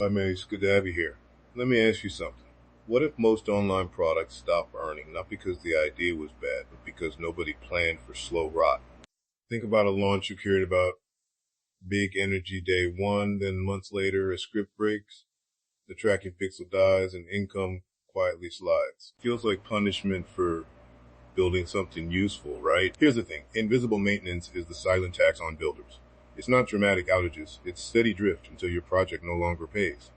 Hi, man. It's good to have you here. Let me ask you something. What if most online products stop earning, not because the idea was bad, but because nobody planned for slow rot? Think about a launch you cared about, big energy day one, then months later a script breaks, the tracking pixel dies, and income quietly slides. Feels like punishment for building something useful, right? Here's the thing. Invisible maintenance is the silent tax on builders. It's not dramatic outages. It's steady drift until your project no longer pays.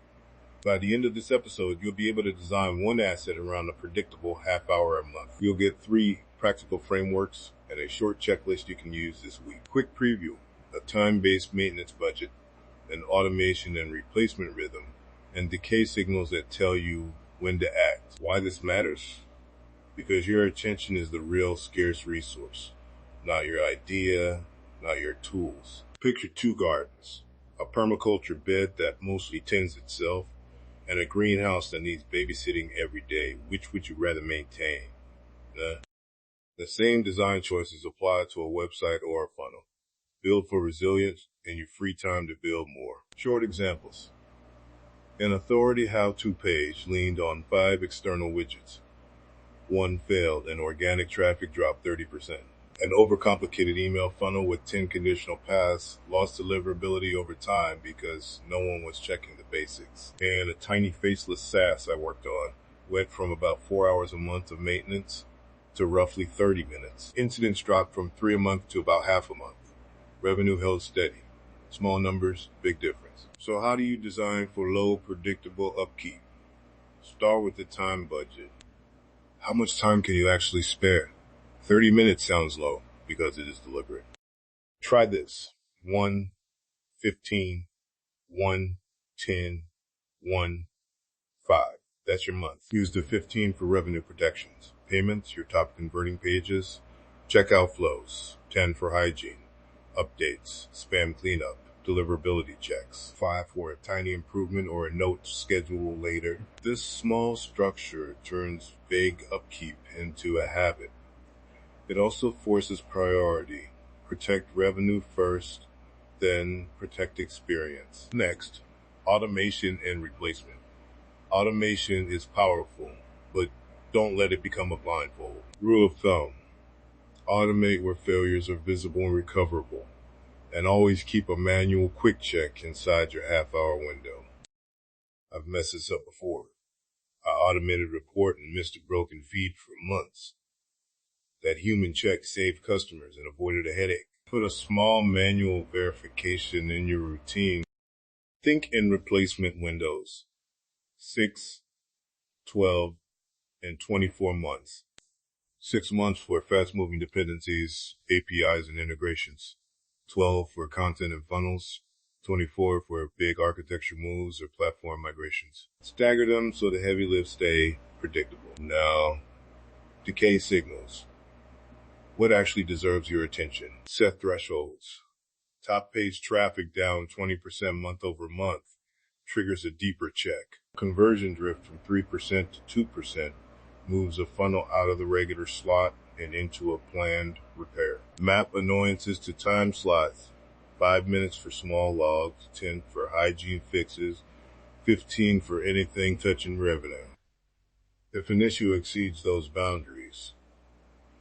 By the end of this episode, you'll be able to design one asset around a predictable half hour a month. You'll get 3 practical frameworks and a short checklist you can use this week. Quick preview, a time-based maintenance budget, an automation and replacement rhythm, and decay signals that tell you when to act. Why this matters? Because your attention is the real scarce resource, not your idea, not your tools. Picture 2 gardens, a permaculture bed that mostly tends itself, and a greenhouse that needs babysitting every day. Which would you rather maintain? The same design choices apply to a website or a funnel. Build for resilience and your free time to build more. Short examples. An authority how-to page leaned on 5 external widgets. One failed and organic traffic dropped 30%. An overcomplicated email funnel with 10 conditional paths lost deliverability over time because no one was checking the basics. And a tiny faceless SaaS I worked on went from about 4 hours a month of maintenance to roughly 30 minutes. Incidents dropped from 3 a month to about half a month. Revenue held steady. Small numbers, big difference. So how do you design for low, predictable upkeep? Start with the time budget. How much time can you actually spare? 30 minutes sounds low because it is deliberate. Try this. 1, 15, 1, 10, 1, 5. That's your month. Use the 15 for revenue protections. Payments, your top converting pages. Checkout flows. 10 for hygiene. Updates, spam cleanup, deliverability checks. 5 for a tiny improvement or a note schedule later. This small structure turns vague upkeep into a habit. It also forces priority. Protect revenue first, then protect experience. Next, automation and replacement. Automation is powerful, but don't let it become a blindfold. Rule of thumb. Automate where failures are visible and recoverable. And always keep a manual quick check inside your half-hour window. I've messed this up before. I automated a report and missed a broken feed for months. That human check saved customers and avoided a headache. Put a small manual verification in your routine. Think in replacement windows. 6, 12, and 24 months. 6 months for fast-moving dependencies, APIs, and integrations. 12 for content and funnels. 24 for big architecture moves or platform migrations. Stagger them so the heavy lifts stay predictable. Now, decay signals. What actually deserves your attention? Set thresholds. Top page traffic down 20% month over month triggers a deeper check. Conversion drift from 3% to 2% moves a funnel out of the regular slot and into a planned repair. Map annoyances to time slots. 5 minutes for small logs, 10 for hygiene fixes, 15 for anything touching revenue. If an issue exceeds those boundaries,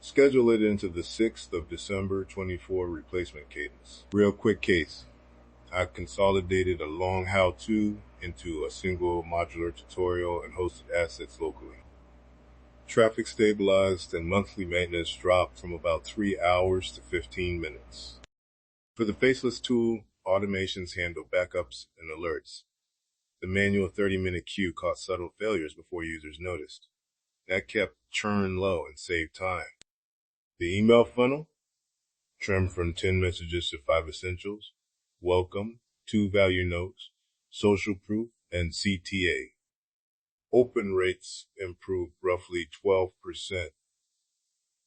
schedule it into the 6th of December 24 replacement cadence. Real quick case. I consolidated a long how-to into a single modular tutorial and hosted assets locally. Traffic stabilized and monthly maintenance dropped from about 3 hours to 15 minutes. For the faceless tool, automations handle backups and alerts. The manual 30-minute queue caught subtle failures before users noticed. That kept churn low and saved time. The email funnel, trimmed from 10 messages to 5 essentials, welcome, 2 value notes, social proof, and CTA. Open rates improved roughly 12%,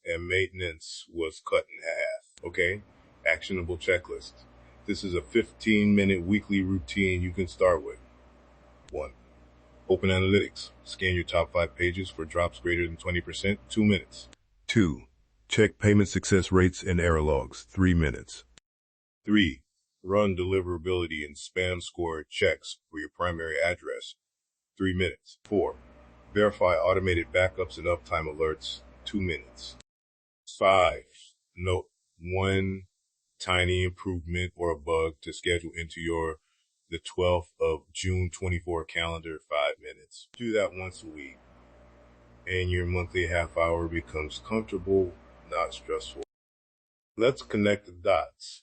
and maintenance was cut in half. Okay, actionable checklist. This is a 15-minute weekly routine you can start with. 1. Open analytics. Scan your top 5 pages for drops greater than 20%, 2 minutes. 2. Check payment success rates and error logs, 3 minutes. 3. Run deliverability and spam score checks for your primary address, 3 minutes. 4. Verify automated backups and uptime alerts, 2 minutes. 5. Note one tiny improvement or a bug to schedule into the 12th of June 24 calendar, 5 minutes. Do that once a week, and your monthly half hour becomes comfortable, not stressful. Let's connect the dots.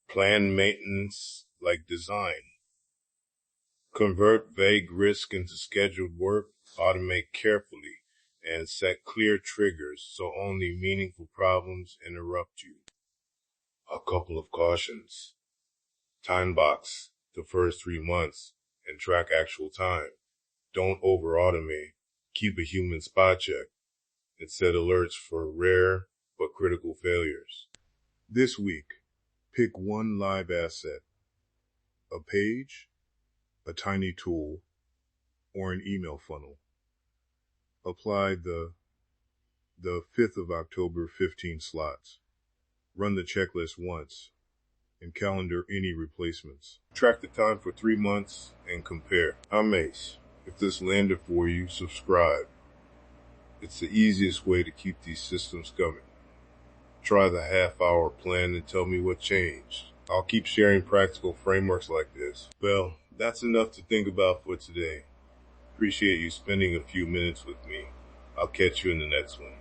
Plan maintenance like design. Convert vague risk into scheduled work, automate carefully, and set clear triggers so only meaningful problems interrupt you. A couple of cautions. Time box the first 3 months and track actual time. Don't over-automate. Keep a human spot check and set alerts for rare but critical failures. This week, pick one live asset, a page, a tiny tool, or an email funnel. Apply the 5th of October 15 slots. Run the checklist once and calendar any replacements. Track the time for 3 months and compare. I'm Ace. If this landed for you, subscribe. It's the easiest way to keep these systems coming. Try the half-hour plan and tell me what changed. I'll keep sharing practical frameworks like this. Well, that's enough to think about for today. Appreciate you spending a few minutes with me. I'll catch you in the next one.